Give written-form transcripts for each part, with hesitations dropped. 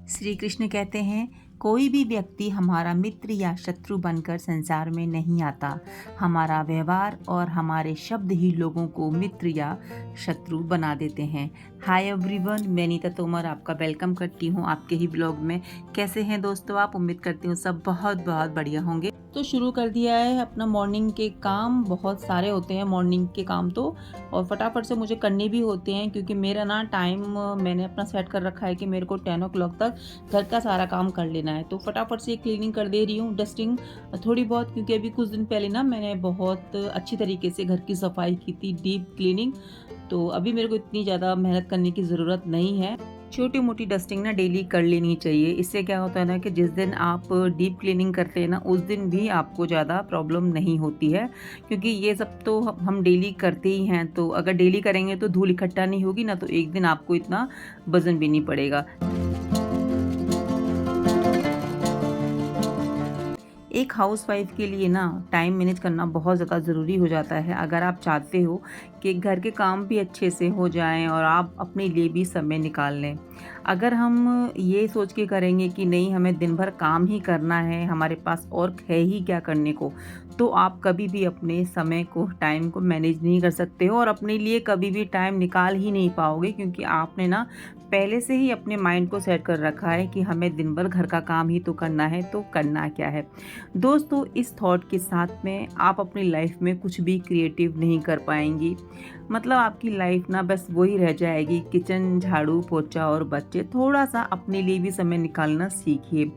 श्री कृष्ण कहते हैं, कोई भी व्यक्ति हमारा मित्र या शत्रु बनकर संसार में नहीं आता। हमारा व्यवहार और हमारे शब्द ही लोगों को मित्र या शत्रु बना देते हैं। हाय एवरीवन, मैं नीता तोमर आपका वेलकम करती हूँ आपके ही ब्लॉग में। कैसे हैं दोस्तों आप? उम्मीद करती हूँ सब बहुत बहुत बढ़िया होंगे। तो शुरू कर दिया है अपना मॉर्निंग के काम। बहुत सारे होते हैं मॉर्निंग के काम तो, और फटाफट से मुझे करने भी होते हैं क्योंकि मेरा ना टाइम मैंने अपना सेट कर रखा है कि मेरे को 10 o'clock तक घर का सारा काम कर लेना है। तो फटाफट से क्लीनिंग कर दे रही हूँ, डस्टिंग थोड़ी बहुत, क्योंकि अभी कुछ दिन पहले ना मैंने बहुत अच्छी तरीके से घर की सफाई की थी, डीप क्लीनिंग। तो अभी मेरे को इतनी ज़्यादा मेहनत करने की ज़रूरत नहीं है। छोटी मोटी डस्टिंग ना डेली कर लेनी चाहिए। इससे क्या होता है ना कि जिस दिन आप डीप क्लीनिंग करते हैं ना उस दिन भी आपको ज़्यादा प्रॉब्लम नहीं होती है, क्योंकि ये सब तो हम डेली करते ही हैं। तो अगर डेली करेंगे तो धूल इकट्ठा नहीं होगी ना, तो एक दिन आपको इतना वजन भी नहीं पड़ेगा। एक हाउसवाइफ के लिए ना टाइम मैनेज करना बहुत ज़्यादा ज़रूरी हो जाता है। अगर आप चाहते हो कि घर के काम भी अच्छे से हो जाएं और आप अपने लिए भी समय निकाल लें। अगर हम ये सोच के करेंगे कि नहीं, हमें दिन भर काम ही करना है, हमारे पास और है ही क्या करने को, तो आप कभी भी अपने समय को, टाइम को मैनेज नहीं कर सकते हो और अपने लिए कभी भी टाइम निकाल ही नहीं पाओगे, क्योंकि आपने ना पहले से ही अपने माइंड को सेट कर रखा है कि हमें दिन भर घर का काम ही तो करना है। तो करना क्या है दोस्तों, इस थॉट के साथ में आप अपनी लाइफ में कुछ भी क्रिएटिव नहीं कर पाएंगी। मतलब आपकी लाइफ ना बस वही रह जाएगी, किचन, झाड़ू पोछा और बच्चे। थोड़ा सा अपने लिए भी समय निकालना सीखिए,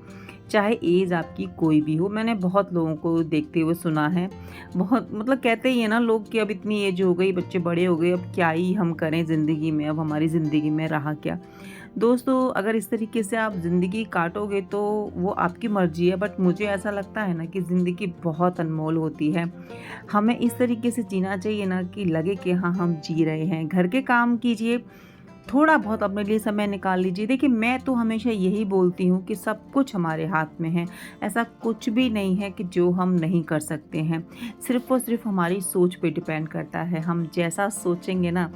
चाहे एज आपकी कोई भी हो। मैंने बहुत लोगों को देखते हुए सुना है, बहुत मतलब कहते ही है ना लोग कि अब इतनी एज हो गई, बच्चे बड़े हो गए, अब क्या ही हम करें ज़िंदगी में, अब हमारी ज़िंदगी में रहा क्या। दोस्तों, अगर इस तरीके से आप ज़िंदगी काटोगे तो वो आपकी मर्ज़ी है, बट मुझे ऐसा लगता है ना कि ज़िंदगी बहुत अनमोल होती है। हमें इस तरीके से जीना चाहिए ना कि लगे कि हाँ, हम जी रहे हैं। घर के काम कीजिए, थोड़ा बहुत अपने लिए समय निकाल लीजिए। देखिए, मैं तो हमेशा यही बोलती हूँ कि सब कुछ हमारे हाथ में है। ऐसा कुछ भी नहीं है कि जो हम नहीं कर सकते हैं। सिर्फ़ और सिर्फ़ हमारी सोच पे डिपेंड करता है। हम जैसा सोचेंगे ना,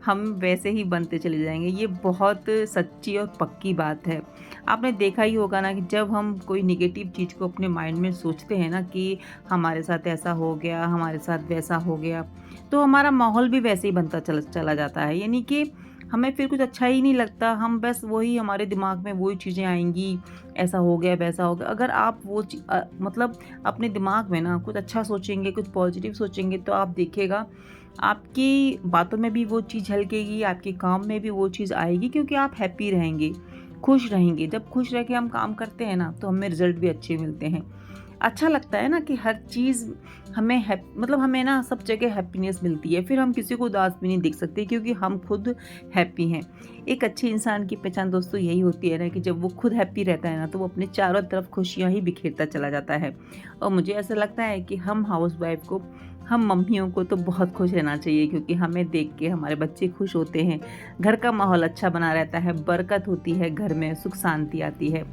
हम वैसे ही बनते चले जाएँगे। ये बहुत सच्ची और पक्की बात है। आपने देखा ही होगा ना कि जब हम कोई नेगेटिव चीज़ को अपने माइंड में सोचते हैं ना कि हमारे साथ ऐसा हो गया, हमारे साथ वैसा हो गया, तो हमारा माहौल भी वैसे ही बनता चला चला जाता है। यानी कि हमें फिर कुछ अच्छा ही नहीं लगता। हम बस वही, हमारे दिमाग में वही चीज़ें आएँगी, ऐसा हो गया, वैसा हो गया। अगर आप वो मतलब अपने दिमाग में ना कुछ अच्छा सोचेंगे, कुछ पॉजिटिव सोचेंगे, तो आप देखिएगा आपकी बातों में भी वो चीज़ झलकेगी, आपके काम में भी वो चीज़ आएगी, क्योंकि आप हैप्पी रहेंगे, खुश रहेंगे। जब खुश रह के हम काम करते हैं ना, तो हमें रिज़ल्ट भी अच्छे मिलते हैं। अच्छा लगता है ना कि हर चीज़ हमें मतलब हमें ना सब जगह हैप्पीनेस मिलती है। फिर हम किसी को उदास भी नहीं देख सकते, क्योंकि हम खुद हैप्पी हैं। एक अच्छे इंसान की पहचान दोस्तों यही होती है ना कि जब वो खुद हैप्पी रहता है ना, तो वो अपने चारों तरफ खुशियाँ ही बिखेरता चला जाता है। और मुझे ऐसा लगता है कि हम हाउसवाइफ को, हम मम्मियों को तो बहुत खुश रहना चाहिए, क्योंकि हमें देख के हमारे बच्चे खुश होते हैं, घर का माहौल अच्छा बना रहता है, बरकत होती है, घर में सुख शांति आती है।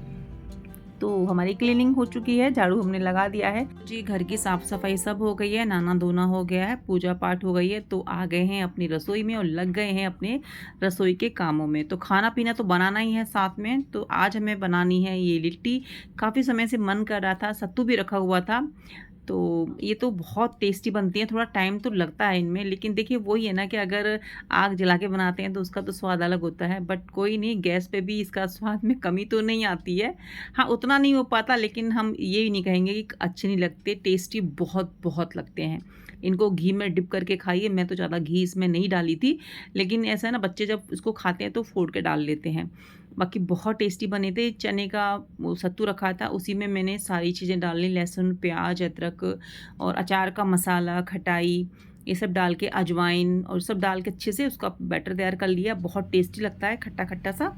तो हमारी क्लीनिंग हो चुकी है, झाड़ू हमने लगा दिया है जी, घर की साफ सफाई सब हो गई है, नहाना धोना हो गया है, पूजा पाठ हो गई है। तो आ गए हैं अपनी रसोई में और लग गए हैं अपने रसोई के कामों में। तो खाना पीना तो बनाना ही है साथ में। तो आज हमें बनानी है ये लिट्टी। काफ़ी समय से मन कर रहा था, सत्तू भी रखा हुआ था। तो ये तो बहुत टेस्टी बनती हैं, थोड़ा टाइम तो लगता है इनमें, लेकिन देखिए वही है ना कि अगर आग जला के बनाते हैं तो उसका तो स्वाद अलग होता है। बट कोई नहीं, गैस पे भी इसका स्वाद में कमी तो नहीं आती है। हाँ, उतना नहीं हो पाता, लेकिन हम ये भी नहीं कहेंगे कि अच्छे नहीं लगते, टेस्टी बहुत बहुत लगते हैं। इनको घी में डिप करके खाइए। मैं तो ज़्यादा घी इसमें नहीं डाली थी, लेकिन ऐसा है ना, बच्चे जब इसको खाते हैं तो फोड़ के डाल लेते हैं। बाकी बहुत टेस्टी बने थे। चने का वो सत्तू रखा था, उसी में मैंने सारी चीज़ें डाल ली, लहसुन, प्याज, अदरक और अचार का मसाला, खटाई, ये सब डाल के, अजवाइन और सब डाल के अच्छे से उसका बैटर तैयार कर लिया। बहुत टेस्टी लगता है, खट्टा खट्टा सा।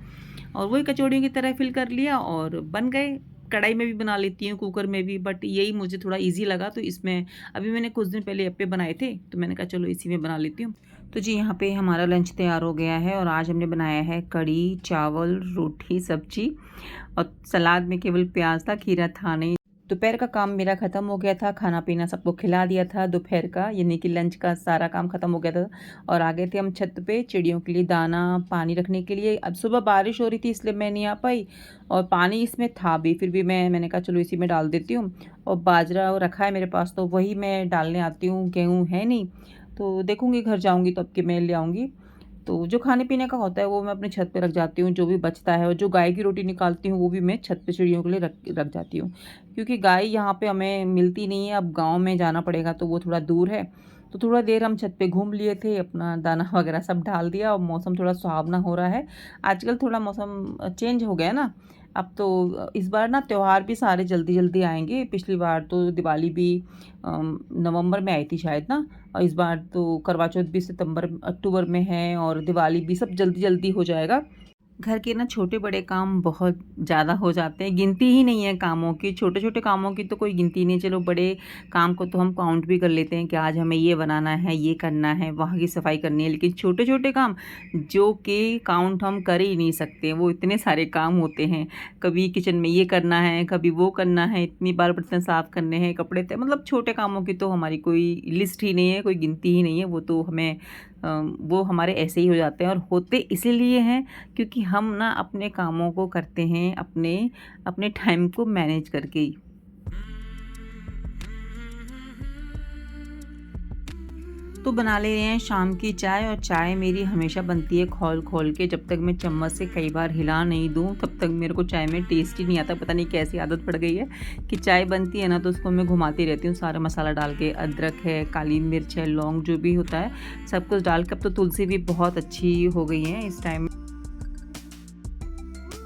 और वही कचौड़ियों की तरह फिल कर लिया और बन गए। कढ़ाई में भी बना लेती हूँ, कुकर में भी, बट यही मुझे थोड़ा इजी लगा, तो इसमें अभी मैंने कुछ दिन पहले अप्पे बनाए थे, तो मैंने कहा चलो इसी में बना लेती हूँ। तो जी, यहाँ पे हमारा लंच तैयार हो गया है और आज हमने बनाया है कढ़ी, चावल, रोटी, सब्जी और सलाद में केवल प्याज था, खीरा था नहीं। दोपहर का काम मेरा ख़त्म हो गया था, खाना पीना सबको खिला दिया था दोपहर का, यानी कि लंच का सारा काम ख़त्म हो गया था और आ गए थे हम छत पे चिड़ियों के लिए दाना पानी रखने के लिए। अब सुबह बारिश हो रही थी इसलिए मैं नहीं आ पाई और पानी इसमें था भी, फिर भी मैंने कहा चलो इसी में डाल देती हूँ। और बाजरा रखा है मेरे पास तो वही मैं डालने आती हूँ, गेहूँ है नहीं, तो देखूँगी घर जाऊँगी तो अब के मैं ले आऊँगी। तो जो खाने-पीने का होता है वो मैं अपनी छत पे रख जाती हूँ, जो भी बचता है और जो गाय की रोटी निकालती हूँ वो भी मैं छत पे चिड़ियों के लिए रख रख जाती हूँ। क्योंकि गाय यहाँ पे हमें मिलती नहीं है, अब गाँव में जाना पड़ेगा तो वो थोड़ा दूर है। तो थोड़ा देर हम छत पे घूम लिए थे, अपना दाना वगैरह सब डाल दिया और मौसम थोड़ा सुहावना हो रहा है। आजकल थोड़ा मौसम चेंज हो गया है ना, अब तो इस बार ना त्योहार भी सारे जल्दी-जल्दी आएँगे। पिछली बार तो दिवाली भी नवंबर में आई थी शायद ना, और इस बार तो करवा चौथ भी सितंबर अक्टूबर में है और दिवाली भी सब जल्दी-जल्दी हो जाएगा। घर के ना छोटे-बड़े काम बहुत ज़्यादा हो जाते हैं, गिनती ही नहीं है कामों की, छोटे-छोटे कामों की तो कोई गिनती नहीं। चलो बड़े काम को तो हम काउंट भी कर लेते हैं कि आज हमें ये बनाना है, ये करना है, वहाँ की सफाई करनी है, लेकिन छोटे-छोटे काम जो कि काउंट हम कर ही नहीं सकते, वो इतने सारे काम होते हैं। कभी किचन में ये करना है, कभी वो करना है, इतनी बार बर्तन साफ़ करने हैं, कपड़े तय मतलब छोटे कामों की तो हमारी कोई लिस्ट ही नहीं है, कोई गिनती ही नहीं है, वो तो हमें वो हमारे ऐसे ही हो जाते हैं और होते इसीलिए हैं क्योंकि हम ना अपने कामों को करते हैं अपने अपने टाइम को मैनेज करके ही। तो बना ले रहे हैं शाम की चाय और चाय मेरी हमेशा बनती है खोल-खोल के, जब तक मैं चम्मच से कई बार हिला नहीं दूँ तब तक मेरे को चाय में टेस्ट ही नहीं आता। पता नहीं कैसी आदत पड़ गई है कि चाय बनती है ना तो उसको मैं घुमाती रहती हूँ सारा मसाला डाल के, अदरक है, काली मिर्च है, लौंग जो भी होता है सब कुछ डाल के। अब तो तुलसी भी बहुत अच्छी हो गई है इस टाइम।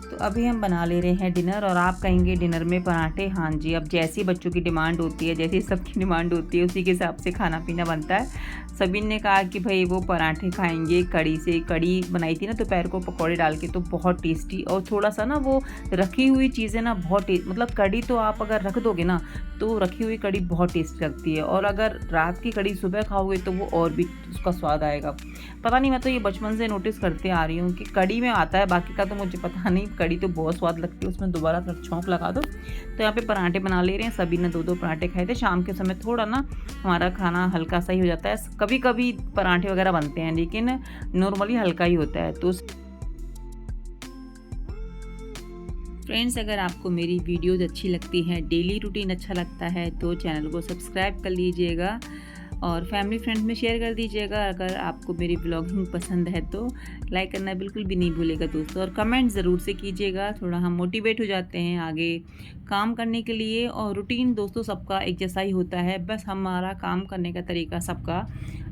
तो अभी हम बना ले रहे हैं डिनर और आप कहेंगे डिनर में पराठे, हाँ जी, अब जैसी बच्चों की डिमांड होती है, जैसी सबकी डिमांड होती है उसी के हिसाब से खाना पीना बनता है। सभी ने कहा कि भई वो पराठे खाएँगे कढ़ी से, कढ़ी बनाई थी ना दोपहर को पकौड़े डाल के तो बहुत टेस्टी, और थोड़ा-सा ना वो रखी हुई चीज़ें ना बहुत मतलब कढ़ी तो आप अगर रख दोगे ना तो रखी हुई कढ़ी बहुत टेस्ट लगती है, और अगर रात की कढ़ी सुबह खाओगे तो वो और भी उसका स्वाद आएगा। पता नहीं, मैं तो ये बचपन से नोटिस करते आ रही हूँ कि कढ़ी में आता है, बाकी का तो मुझे पता नहीं। कढ़ी तो बहुत स्वाद लगती है, उसमें दोबारा छौंक लगा दो। तो यहाँ पे पराठे बना ले रहे हैं, सभी ने 2-2 पराठे खाए थे। शाम के समय थोड़ा ना हमारा खाना हल्का सा ही हो जाता है, कभी-कभी पराठे वगैरह बनते हैं लेकिन नॉर्मली हल्का ही होता है। तो फ्रेंड्स, अगर आपको मेरी वीडियोज़ अच्छी लगती हैं, डेली रूटीन अच्छा लगता है तो चैनल को सब्सक्राइब कर लीजिएगा और फैमिली फ्रेंड्स में शेयर कर दीजिएगा। अगर आपको मेरी ब्लॉगिंग पसंद है तो लाइक करना बिल्कुल भी नहीं भूलेगा दोस्तों, और कमेंट ज़रूर से कीजिएगा, थोड़ा हम मोटिवेट हो जाते हैं आगे काम करने के लिए। और रूटीन दोस्तों सबका एक जैसा ही होता है, बस हमारा काम करने का तरीका सबका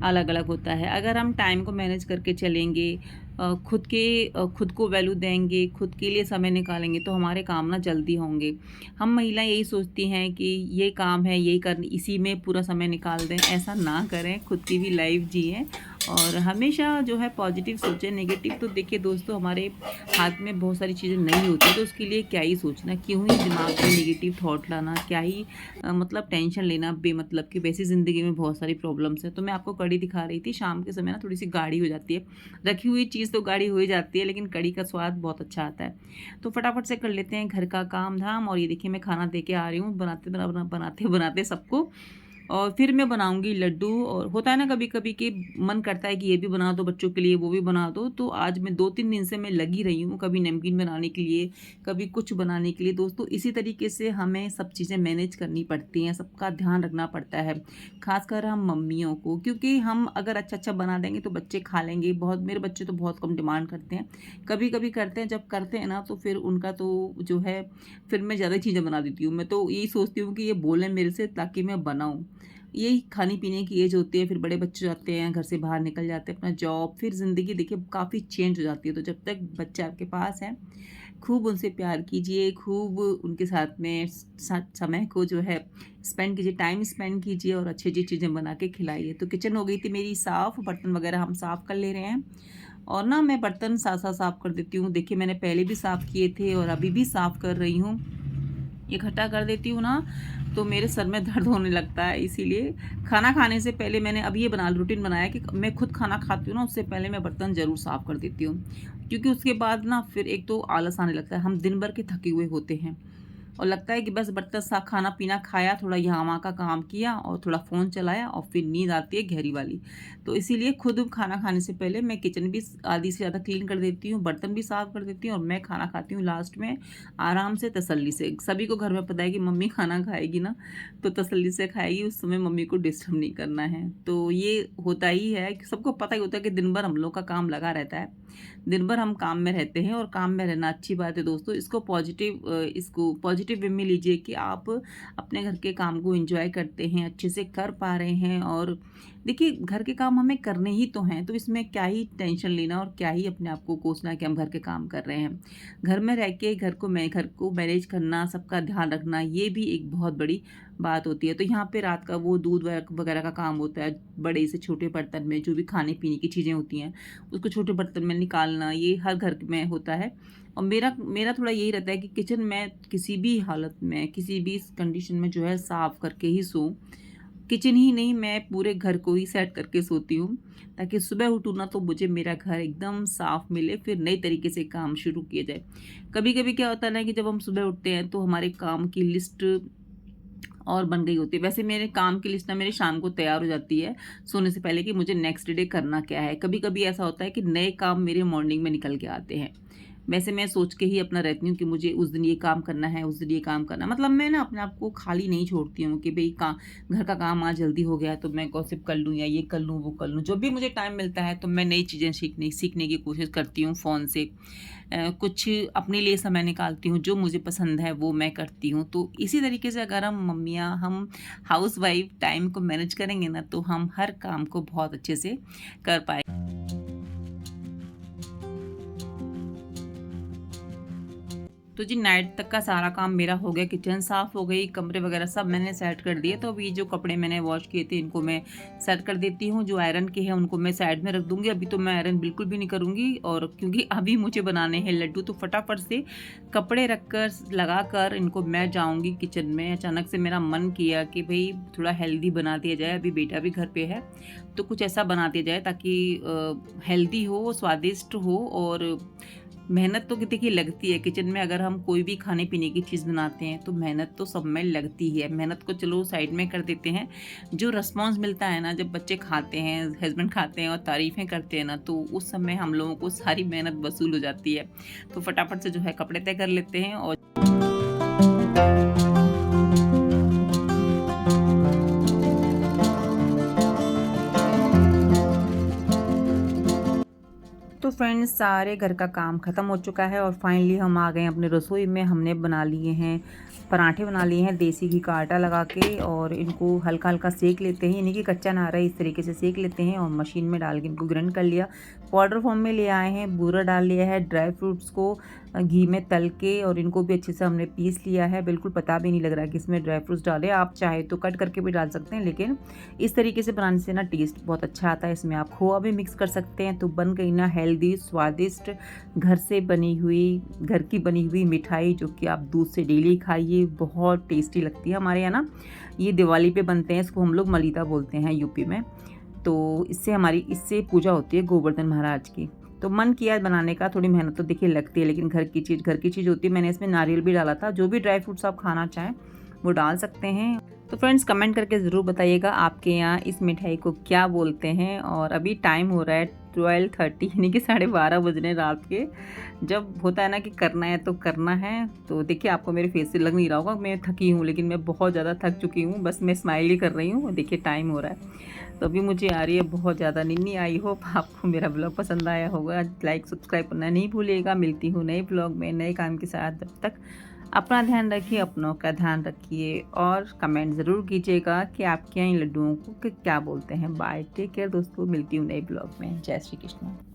अलग अलग होता है। अगर हम टाइम को मैनेज करके चलेंगे, खुद को वैल्यू देंगे, खुद के लिए समय निकालेंगे तो हमारे काम ना जल्दी होंगे। हम महिलाएं यही सोचती हैं कि ये काम है यही कर, इसी में पूरा समय निकाल दें, ऐसा ना करें, खुद की भी लाइफ जिएं और हमेशा जो है पॉजिटिव सोचें। नेगेटिव तो देखिए दोस्तों हमारे हाथ में बहुत सारी चीज़ें नहीं होती, तो उसके लिए क्या ही सोचना, क्यों ही दिमाग में नेगेटिव थॉट लाना, क्या ही मतलब टेंशन लेना बेमतलब की। वैसी ज़िंदगी में बहुत सारी प्रॉब्लम्स हैं। तो मैं आपको कड़ी दिखा रही थी, शाम के समय ना थोड़ी सी गाढ़ी हो जाती है, रखी हुई चीज़ तो गाढ़ी हो ही जाती है लेकिन कड़ी का स्वाद बहुत अच्छा आता है। तो फटाफट से कर लेते हैं घर का काम धाम। और ये देखिए मैं खाना दे के आ रही हूँ बनाते बनाते सबको, और फिर मैं बनाऊंगी लड्डू। और होता है ना कभी कभी कि मन करता है कि ये भी बना दो बच्चों के लिए, वो भी बना दो, तो आज मैं 2-3 दिन से मैं लगी रही हूँ, कभी नमकीन बनाने के लिए, कभी कुछ बनाने के लिए। दोस्तों इसी तरीके से हमें सब चीज़ें मैनेज करनी पड़ती हैं, सबका ध्यान रखना पड़ता है, खासकर हम मम्मियों को, क्योंकि हम अगर अच्छा अच्छा बना देंगे तो बच्चे खा लेंगे। बहुत मेरे बच्चे तो बहुत कम डिमांड करते हैं, कभी कभी करते हैं, जब करते हैं ना तो फिर उनका तो जो है फिर मैं ज़्यादा चीज़ें बना देती हूँ। मैं तो यही सोचती हूँ कि ये बोलें मेरे से ताकि मैं बनाऊँ। यही खाने पीने की एज होती है, फिर बड़े बच्चे जाते हैं, घर से बाहर निकल जाते हैं, अपना जॉब, फिर ज़िंदगी देखिए काफ़ी चेंज हो जाती है। तो जब तक बच्चे आपके पास हैं खूब उनसे प्यार कीजिए, खूब उनके साथ में समय को जो है स्पेंड कीजिए, टाइम स्पेंड कीजिए और अच्छी अच्छी चीज़ें बना के खिलाइए। तो किचन हो गई थी मेरी साफ़, बर्तन वगैरह हम साफ़ कर ले रहे हैं, और ना मैं बर्तन साथ साथ साफ़ कर देती हूँ। देखिए मैंने पहले भी साफ़ किए थे और अभी भी साफ़ कर रही हूँ। इकट्ठा कर देती हूँ ना तो मेरे सर में दर्द होने लगता है, इसीलिए खाना खाने से पहले मैंने अब ये रूटीन बनाया कि मैं खुद खाना खाती हूँ ना उससे पहले मैं बर्तन ज़रूर साफ़ कर देती हूँ, क्योंकि उसके बाद ना फिर एक तो आलस आने लगता है, हम दिन भर के थके हुए होते हैं और लगता है कि बस बर्तन सा खाना पीना खाया, थोड़ा यहाँ वहाँ का काम किया और थोड़ा फ़ोन चलाया और फिर नींद आती है गहरी वाली। तो इसीलिए खुद खाना खाने से पहले मैं किचन भी आधी से ज़्यादा क्लीन कर देती हूँ, बर्तन भी साफ़ कर देती हूँ और मैं खाना खाती हूँ लास्ट में आराम से, तसल्ली से। सभी को घर में पता है कि मम्मी खाना खाएगी ना, तो तसल्ली से खाएगी, उस समय मम्मी को डिस्टर्ब नहीं करना है। तो ये होता ही है कि सबको पता ही होता है कि दिन भर हम लोग का काम लगा रहता है। दिन भर हम काम में रहते हैं और काम में रहना अच्छी बात है दोस्तों। इसको पॉजिटिव वे में लीजिए कि आप अपने घर के काम को एंजॉय करते हैं, अच्छे से कर पा रहे हैं। और देखिए, घर के काम हमें करने ही तो हैं, तो इसमें क्या ही टेंशन लेना और क्या ही अपने आप को कोसना कि हम घर के काम कर रहे हैं। घर में रह के घर को मैनेज करना, सबका ध्यान रखना, ये भी एक बहुत बड़ी बात होती है। तो यहाँ पे रात का वो दूध वगैरह का काम होता है, बड़े से छोटे बर्तन में जो भी खाने पीने की चीज़ें होती हैं उसको छोटे बर्तन में निकालना, ये हर घर में होता है। और मेरा मेरा थोड़ा यही रहता है कि किचन में किसी भी हालत में, किसी भी कंडीशन में जो है साफ़ करके ही सोऊं। किचन ही नहीं, मैं पूरे घर को ही सेट करके सोती हूँ, ताकि सुबह उठूँ ना तो मुझे मेरा घर एकदम साफ़ मिले, फिर नई तरीके से काम शुरू किया जाए। कभी कभी क्या होता है ना कि जब हम सुबह उठते हैं तो हमारे काम की लिस्ट और बन गई होती है। वैसे मेरे काम की लिस्ट ना मेरी शाम को तैयार हो जाती है सोने से पहले कि मुझे नेक्स्ट डे करना क्या है। कभी कभी ऐसा होता है कि नए काम मेरे मॉर्निंग में निकल के आते हैं। वैसे मैं सोच के ही अपना रहती हूँ कि मुझे उस दिन ये काम करना है, उस दिन ये काम करना है। मतलब मैं ना अपने आप को खाली नहीं छोड़ती हूँ कि भई घर का काम आज जल्दी हो गया तो मैं गॉसिप कर लूँ या ये कर लूँ, वो कर लूँ। जो भी मुझे टाइम मिलता है तो मैं नई चीज़ें सीखने की कोशिश करती हूँ फ़ोन से। कुछ अपने लिए समय निकालती हूँ, जो मुझे पसंद है वो मैं करती हूँ। तो इसी तरीके से अगर हम हाउसवाइफ़ टाइम को मैनेज करेंगे ना, तो हम हर काम को बहुत अच्छे से कर पाएँगे। तो जी, नाइट तक का सारा काम मेरा हो गया, किचन साफ़ हो गई, कमरे वगैरह सब मैंने सेट कर दिए। तो अभी जो कपड़े मैंने वॉश किए थे इनको मैं सेट कर देती हूँ, जो आयरन के हैं उनको मैं साइड में रख दूँगी। अभी तो मैं आयरन बिल्कुल भी नहीं करूँगी, और क्योंकि अभी मुझे बनाने हैं लड्डू, तो फटाफट से कपड़े रख कर लगा कर इनको मैं जाऊँगी किचन में। अचानक से मेरा मन किया कि भई थोड़ा हेल्दी बना दिया जाए, अभी बेटा भी घर पे है, तो कुछ ऐसा बना दिया जाए ताकि हेल्दी हो, स्वादिष्ट हो। और मेहनत तो देखिए लगती है किचन में, अगर हम कोई भी खाने पीने की चीज़ बनाते हैं तो मेहनत तो सब में लगती ही है। मेहनत को चलो साइड में कर देते हैं, जो रिस्पॉन्स मिलता है ना जब बच्चे खाते हैं, हस्बैंड खाते हैं और तारीफ़ें करते हैं ना, तो उस समय हम लोगों को सारी मेहनत वसूल हो जाती है। तो फटाफट से जो है कपड़े तय कर लेते हैं। और तो फ्रेंड्स, सारे घर का काम ख़त्म हो चुका है और फाइनली हम आ गए हैं अपने रसोई में। हमने बना लिए हैं पराठे, बना लिए हैं देसी घी का आटा लगा के, और इनको हल्का हल्का सेक लेते हैं, यानी कि कच्चा ना रहे इस तरीके से सेक लेते हैं। और मशीन में डाल के इनको ग्राइंड कर लिया, पाउडर फॉर्म में ले आए हैं। बूरा डाल लिया है, ड्राई फ्रूट्स को घी में तल के, और इनको भी अच्छे से हमने पीस लिया है। बिल्कुल पता भी नहीं लग रहा है कि इसमें ड्राई फ्रूट्स डाले। आप चाहे तो कट करके भी डाल सकते हैं, लेकिन इस तरीके से बनाने से ना टेस्ट बहुत अच्छा आता है। इसमें आप खोआ भी मिक्स कर सकते हैं। तो बन गई ना हेल्दी, स्वादिष्ट, घर की बनी हुई मिठाई, जो कि आप दूध से डेली खाइए, बहुत टेस्टी लगती है। हमारे यहाँ ना ये दिवाली पे बनते हैं, इसको हम लोग मलीदा बोलते हैं यूपी में। तो इससे पूजा होती है गोवर्धन महाराज की। तो मन किया बनाने का, थोड़ी मेहनत तो देखिए लगती है, लेकिन घर की चीज़ होती है। मैंने इसमें नारियल भी डाला था। जो भी ड्राई फ्रूट्स आप खाना चाहें वो डाल सकते हैं। तो फ्रेंड्स, कमेंट करके ज़रूर बताइएगा आपके यहाँ इस मिठाई को क्या बोलते हैं। और अभी टाइम हो रहा है 12:30, यानी कि 12:30 बज रहे हैं रात के। जब होता है ना कि करना है तो करना है। तो देखिए, आपको मेरे फेस से लग नहीं रहा होगा मैं थकी हूँ, लेकिन मैं बहुत ज़्यादा थक चुकी हूँ। बस मैं स्माइल ही कर रही हूँ। देखिए टाइम हो रहा है, तो अभी मुझे आ रही है बहुत ज़्यादा नींद। आई होप आपको मेरा ब्लॉग पसंद आया होगा। लाइक सब्सक्राइब करना नहीं भूलिएगा। मिलती हूँ नए ब्लॉग में नए काम के साथ। जब तक अपना ध्यान रखिए, अपनों का ध्यान रखिए, और कमेंट ज़रूर कीजिएगा कि आपके यहाँ इन लड्डुओं को क्या बोलते हैं। बाय, टेक केयर दोस्तों। मिलती हूँ नए ब्लॉग में। जय श्री कृष्ण।